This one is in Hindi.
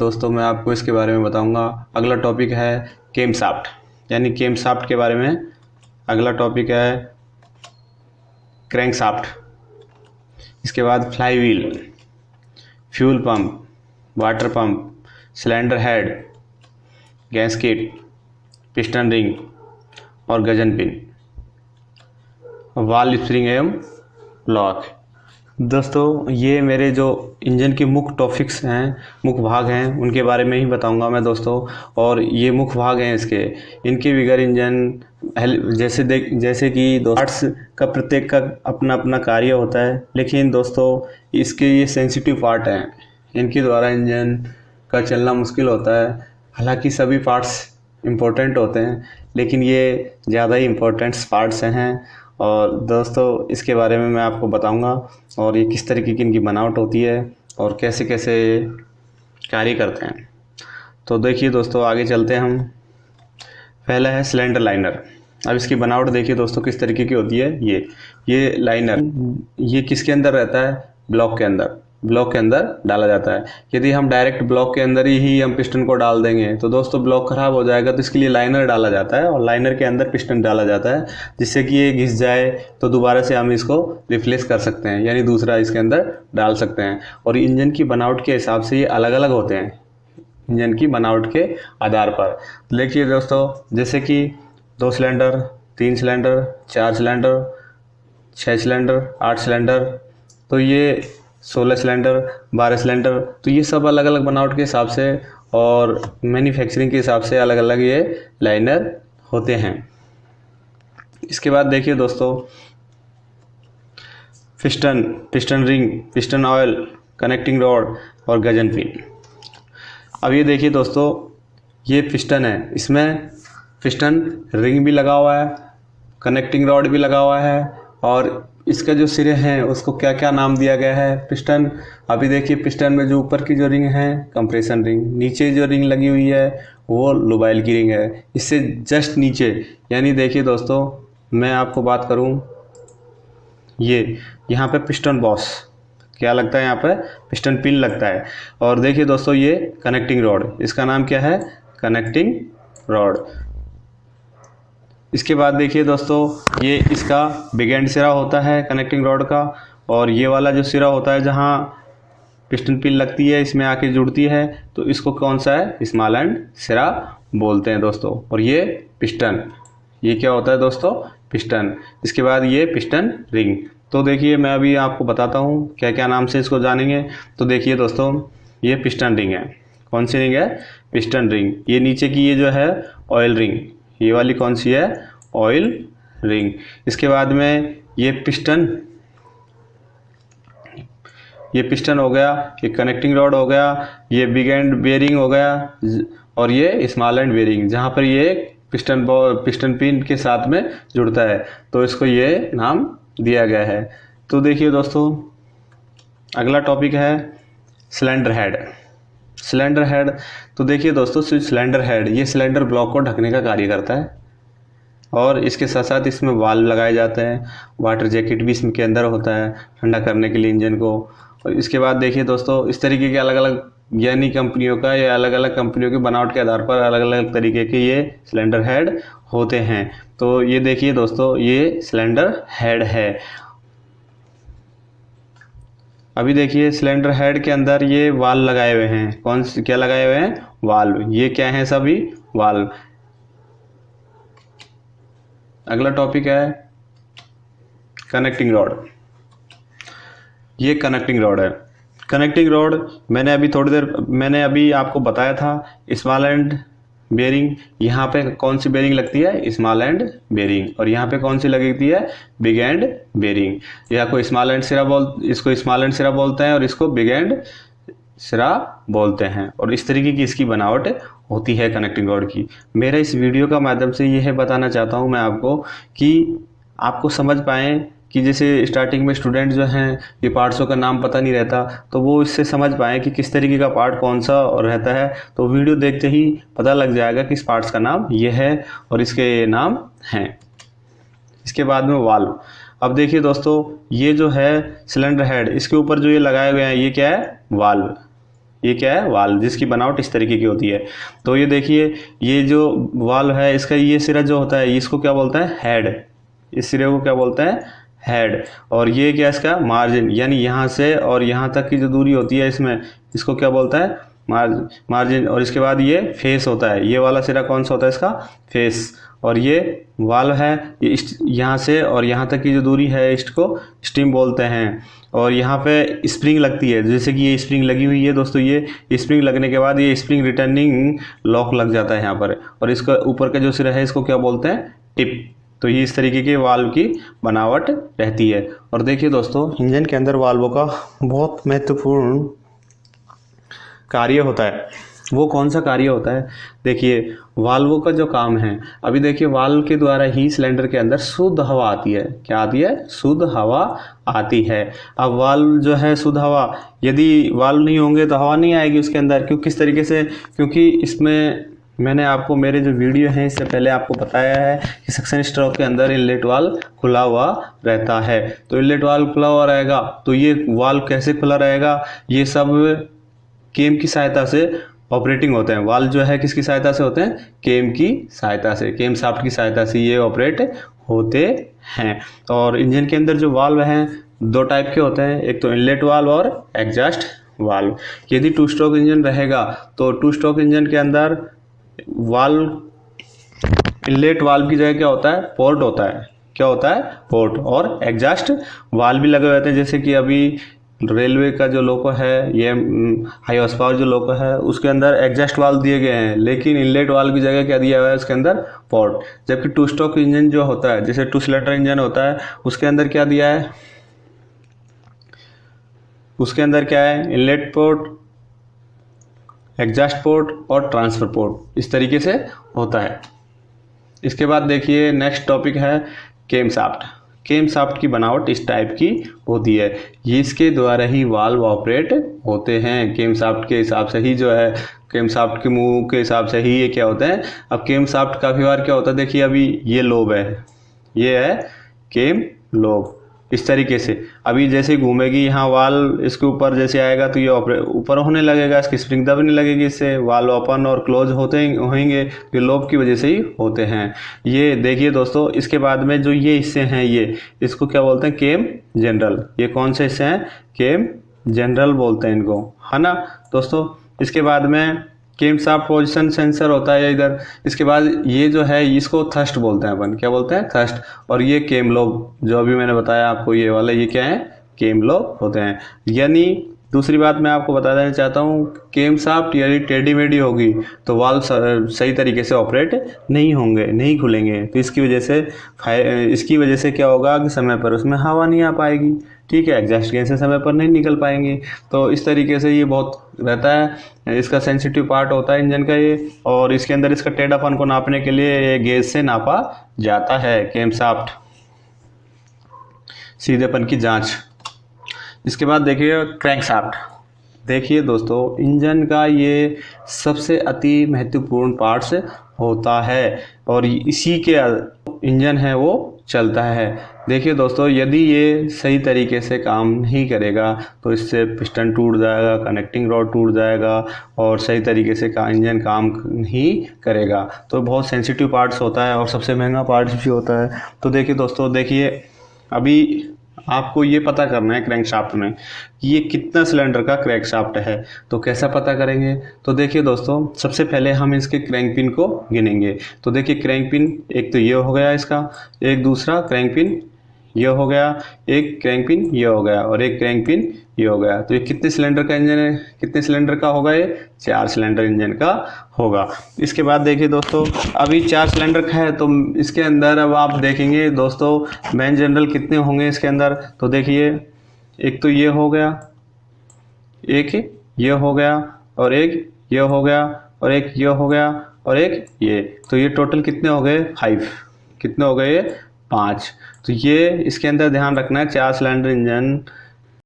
दोस्तों मैं आपको इसके बारे में बताऊंगा। अगला टॉपिक है केमशाफ्ट, यानी केमशाफ्ट के बारे में। अगला टॉपिक है क्रैंकशाफ्ट। इसके बाद fly wheel, fuel pump, water pump, cylinder head, gasket, piston ring और गजन पिन, वाल्व स्प्रिंग एवं लॉक। दोस्तों ये मेरे जो इंजन के मुख्य टॉपिक्स हैं, मुख्य भाग हैं, उनके बारे में ही बताऊंगा मैं दोस्तों। और ये मुख्य भाग हैं इसके, इनके बगैर इंजन जैसे कि पार्ट्स का प्रत्येक का अपना अपना कार्य होता है, लेकिन दोस्तों इसके ये सेंसिटिव पार्ट हैं, इनके द्वारा इंजन का चलना मुश्किल होता है। हालांकि सभी पार्ट्स इम्पोर्टेंट होते हैं, लेकिन ये ज़्यादा ही इम्पोर्टेंट पार्ट्स हैं। और दोस्तों इसके बारे में मैं आपको बताऊंगा और ये किस तरीके की इनकी बनावट होती है और कैसे कैसे कार्य करते हैं। तो देखिए दोस्तों आगे चलते हैं हम। पहला है सिलेंडर लाइनर। अब इसकी बनावट देखिए दोस्तों किस तरीके की होती है। ये लाइनर ये किसके अंदर रहता है? ब्लॉक के अंदर डाला जाता है। यदि हम डायरेक्ट ब्लॉक के अंदर ही हम पिस्टन को डाल देंगे तो दोस्तों ब्लॉक खराब हो जाएगा, तो इसके लिए लाइनर डाला जाता है और लाइनर के अंदर पिस्टन डाला जाता है, जिससे कि ये घिस जाए तो दोबारा से हम इसको रिप्लेस कर सकते हैं, यानी दूसरा इसके अंदर डाल सकते हैं। और इंजन की बनावट के हिसाब से ये अलग अलग होते हैं, इंजन की बनावट के आधार पर। देखिए दोस्तों जैसे कि 2 cylinder, 3 cylinder, 4 cylinder, 6 cylinder, 8 cylinder, तो ये 16 सिलेंडर, 12 सिलेंडर, तो ये सब अलग अलग बनावट के हिसाब से और मैन्युफैक्चरिंग के हिसाब से अलग अलग ये लाइनर होते हैं। इसके बाद देखिए दोस्तों piston ring, piston oil, connecting rod और गजन पिन। अब ये देखिए दोस्तों ये पिस्टन है, इसमें पिस्टन रिंग भी लगा हुआ है, कनेक्टिंग रॉड भी लगा हुआ है, और इसका जो सिरे हैं उसको क्या क्या नाम दिया गया है? पिस्टन। अभी देखिए पिस्टन में जो ऊपर की जो रिंग है कंप्रेशन रिंग, नीचे जो रिंग लगी हुई है वो लुबाइल की रिंग है। इससे जस्ट नीचे, यानी देखिए दोस्तों मैं आपको बात करूं, ये यहाँ पे पिस्टन बॉस क्या लगता है? यहाँ पे पिस्टन पिन लगता है। और देखिए दोस्तों ये कनेक्टिंग रॉड, इसका नाम क्या है? Connecting rod. इसके बाद देखिए दोस्तों ये इसका बिग एंड सिरा होता है कनेक्टिंग रॉड का, और ये वाला जो सिरा होता है जहाँ पिस्टन पिन लगती है इसमें आके जुड़ती है, तो इसको कौन सा है? स्मॉल एंड सिरा बोलते हैं दोस्तों। और ये पिस्टन, ये क्या होता है दोस्तों? पिस्टन। इसके बाद ये पिस्टन रिंग। तो देखिए मैं अभी आपको बताता हूँ क्या क्या नाम से इसको जानेंगे। तो देखिए दोस्तों ये पिस्टन रिंग है। कौन सी रिंग है? Piston ring. ये नीचे की ये जो है ऑयल रिंग, ये वाली कौन सी है? Oil ring. इसके बाद में ये पिस्टन हो गया, ये कनेक्टिंग रॉड हो गया, ये बिग एंड बेयरिंग हो गया, और ये स्मॉल एंड बेयरिंग जहाँ पर ये पिस्टन पिन के साथ में जुड़ता है, तो इसको ये नाम दिया गया है। तो देखिए दोस्तों अगला टॉपिक है सिलेंडर हेड। सिलेंडर हेड, तो देखिए दोस्तों सिलेंडर हेड ये सिलेंडर ब्लॉक को ढकने का कार्य करता है, और इसके साथ साथ इसमें वाल्व लगाए जाते हैं। वाटर जैकेट भी इसमें के अंदर होता है ठंडा करने के लिए इंजन को। और इसके बाद देखिए दोस्तों इस तरीके के अलग अलग, यानी कंपनियों का या अलग अलग कंपनियों की बनावट के आधार पर अलग अलग तरीके के ये सिलेंडर हेड होते हैं। तो ये देखिए दोस्तों ये सिलेंडर हेड है। अभी देखिए सिलेंडर हेड के अंदर ये वाल्व लगाए हुए हैं। कौन से क्या लगाए हुए हैं? वाल्व। ये क्या है? सभी वाल्व। अगला टॉपिक है कनेक्टिंग रॉड। ये कनेक्टिंग रॉड है। कनेक्टिंग रॉड मैंने अभी आपको बताया था स्मॉल एंड बेयरिंग। यहाँ पे कौन सी बेयरिंग लगती है? Small and bearing. और यहाँ पे कौन सी लगती है? Big and bearing. या कोई स्मॉल एंड सिरा इसको स्मॉल एंड सिरा बोलते हैं और इसको बिग एंड सिरा बोलते हैं। और इस तरीके की इसकी बनावट होती है कनेक्टिंग रॉड की। मेरा इस वीडियो का माध्यम से यह बताना चाहता हूं मैं आपको कि आपको समझ पाएँ कि जैसे स्टार्टिंग में स्टूडेंट जो हैं ये पार्ट्सों का नाम पता नहीं रहता, तो वो इससे समझ पाएँ कि किस तरीके का पार्ट कौन सा रहता है। तो वीडियो देखते ही पता लग जाएगा कि इस पार्ट्स का नाम ये है और इसके ये नाम हैं। इसके बाद में वाल्व। अब देखिए दोस्तों ये जो है सिलेंडर हेड, इसके ऊपर जो ये लगाए हुए हैं ये क्या है? वाल्व। ये क्या है, वाल्व, जिसकी बनावट इस तरीके की होती है। तो ये देखिए, ये जो वाल्व है इसका ये सिरा जो होता है इसको क्या बोलता है, हेड। इस सिरे को क्या बोलते हैं, हेड। और ये क्या इसका मार्जिन, यानी यहाँ से और यहाँ तक की जो दूरी होती है इसमें, इसको क्या बोलता है, मार्जिन। और इसके बाद ये फेस होता है, ये वाला सिरा कौन सा होता है इसका, फेस। और ये वाल्व है, ये यहाँ से और यहाँ तक की जो दूरी है इसको स्टीम बोलते हैं। और यहाँ पे स्प्रिंग लगती है, जैसे कि ये स्प्रिंग लगी हुई है दोस्तों, ये स्प्रिंग लगने के बाद ये स्प्रिंग रिटर्निंग लॉक लग जाता है यहाँ पर। और इसका ऊपर का जो सिरा है इसको क्या बोलते हैं, टिप। तो ये इस तरीके के वाल्व की बनावट रहती है। और देखिए दोस्तों, इंजन के अंदर वाल्वों का बहुत महत्वपूर्ण कार्य होता है। वो कौन सा कार्य होता है, देखिए वाल्वों का जो काम है, अभी देखिए वाल्व के द्वारा ही सिलेंडर के अंदर शुद्ध हवा आती है। क्या आती है, शुद्ध हवा आती है। अब वाल्व जो है शुद्ध हवा, यदि वाल्व नहीं होंगे तो हवा नहीं आएगी उसके अंदर। क्यों, किस तरीके से, क्योंकि इसमें मैंने आपको मेरे जो वीडियो हैं इससे पहले आपको बताया है कि सक्शन स्ट्रोक के अंदर इनलेट वाल्व खुला हुआ रहता है। तो इनलेट वाल्व खुला हुआ रहेगा, तो ये वाल्व कैसे खुला रहेगा, ये सब केम की सहायता से ऑपरेटिंग होते हैं। वाल्व जो है किसकी सहायता से होते हैं, केम की सहायता से, केम शाफ्ट की सहायता से ये ऑपरेट होते हैं। और इंजन के अंदर जो वाल्व हैं दो टाइप के होते हैं, एक तो इनलेट वाल्व और एग्जॉस्ट वाल्व। यदि टू स्ट्रोक इंजन रहेगा तो टू स्ट्रोक इंजन के अंदर वाल्व, इनलेट वाल्व की जगह क्या होता है, पोर्ट होता है। क्या होता है, पोर्ट। और एग्जॉस्ट वाल्व भी लगे हुए होते हैं, जैसे कि अभी रेलवे का जो लोको है, ये हाई हॉर्स पावर जो लोको है, उसके अंदर एग्जॉस्ट वाल्व दिए गए हैं, लेकिन इनलेट वाल्व की जगह क्या दिया हुआ है उसके अंदर, पोर्ट। जबकि टू स्ट्रोक इंजन जो होता है, जैसे टू सिलेंडर इंजन होता है, उसके अंदर क्या दिया है, उसके अंदर क्या है, इनलेट पोर्ट, एग्जॉस्ट पोर्ट और ट्रांसफर पोर्ट, इस तरीके से होता है। इसके बाद देखिए नेक्स्ट टॉपिक है केम शाफ्ट। केम शाफ्ट की बनावट इस टाइप की होती है, ये इसके द्वारा ही वाल्व ऑपरेट होते हैं। केम शाफ्ट के हिसाब से ही जो है, केम शाफ्ट के मुंह के हिसाब से ही ये क्या होते हैं। अब केम शाफ्ट काफ़ी बार क्या होता है, देखिए अभी ये लोब है, ये है केम लोब, इस तरीके से। अभी जैसे घूमेगी यहाँ वाल्व इसके ऊपर जैसे आएगा तो ये ऊपर होने लगेगा, इसकी स्प्रिंग दबने लगेगी, इससे वाल्व ओपन और क्लोज होते होंगे, ये लोब की वजह से ही होते हैं। ये देखिए दोस्तों, इसके बाद में जो ये हिस्से हैं, ये इसको क्या बोलते हैं, केम जनरल। ये कौन से हिस्से हैं, केम जनरल बोलते हैं इनको, है ना दोस्तों। इसके बाद में केम शाफ्ट पोजीशन सेंसर होता है इधर। इसके बाद ये जो है इसको थ्रस्ट बोलते हैं अपन, क्या बोलते हैं, थ्रस्ट। और ये केम लोब जो अभी मैंने बताया आपको, ये वाला, ये क्या है, केम लोब होते हैं। यानी दूसरी बात मैं आपको बता देना चाहता हूँ, केम शाफ्ट यदि टेढ़ी मेढ़ी होगी तो वाल्व सही तरीके से ऑपरेट नहीं होंगे, नहीं खुलेंगे। तो इसकी वजह से क्या होगा कि समय पर उसमें हवा नहीं आ पाएगी, ठीक है, एग्जॉस्ट गैसें समय पर नहीं निकल पाएंगी। तो इस तरीके से ये बहुत रहता है, इसका सेंसिटिव पार्ट होता है इंजन का ये। और इसके अंदर इसका टेढ़ापन को नापने के लिए ये गेज से नापा जाता है, केम शाफ्ट सीधेपन की जांच। इसके बाद देखिए क्रैंक शाफ्ट। देखिए दोस्तों, इंजन का ये सबसे अति महत्वपूर्ण पार्ट्स होता है और इसी के इंजन है वो चलता है। देखिए दोस्तों, यदि ये सही तरीके से काम नहीं करेगा तो इससे पिस्टन टूट जाएगा, कनेक्टिंग रॉड टूट जाएगा और सही तरीके से इंजन काम नहीं करेगा। तो बहुत सेंसिटिव पार्ट्स होता है और सबसे महंगा पार्ट्स भी होता है। तो देखिए दोस्तों, देखिए अभी आपको ये पता करना है क्रैंक शाफ्ट में ये कितना सिलेंडर का क्रैंक शाफ्ट है। तो कैसा पता करेंगे, तो देखिए दोस्तों, सबसे पहले हम इसके क्रैंक पिन को गिनेंगे। तो देखिए क्रैंक पिन एक तो ये हो गया इसका, एक दूसरा क्रैंक पिन ये हो गया, एक क्रैंक पिन ये हो गया और एक क्रैंक पिन ये हो गया। तो ये कितने सिलेंडर का इंजन है, कितने सिलेंडर का होगा, ये 4 सिलेंडर इंजन का होगा। इसके बाद देखिए दोस्तों, अभी 4 सिलेंडर का है तो इसके अंदर अब आप देखेंगे दोस्तों मेन जनरल कितने होंगे इसके अंदर। तो देखिए एक तो ये हो गया, एक ये हो गया और एक ये हो गया और एक ये हो गया और एक ये। तो ये टोटल कितने हो गए, 5। कितने हो गए, 5। तो ये इसके अंदर ध्यान रखना है, 4 सिलेंडर इंजन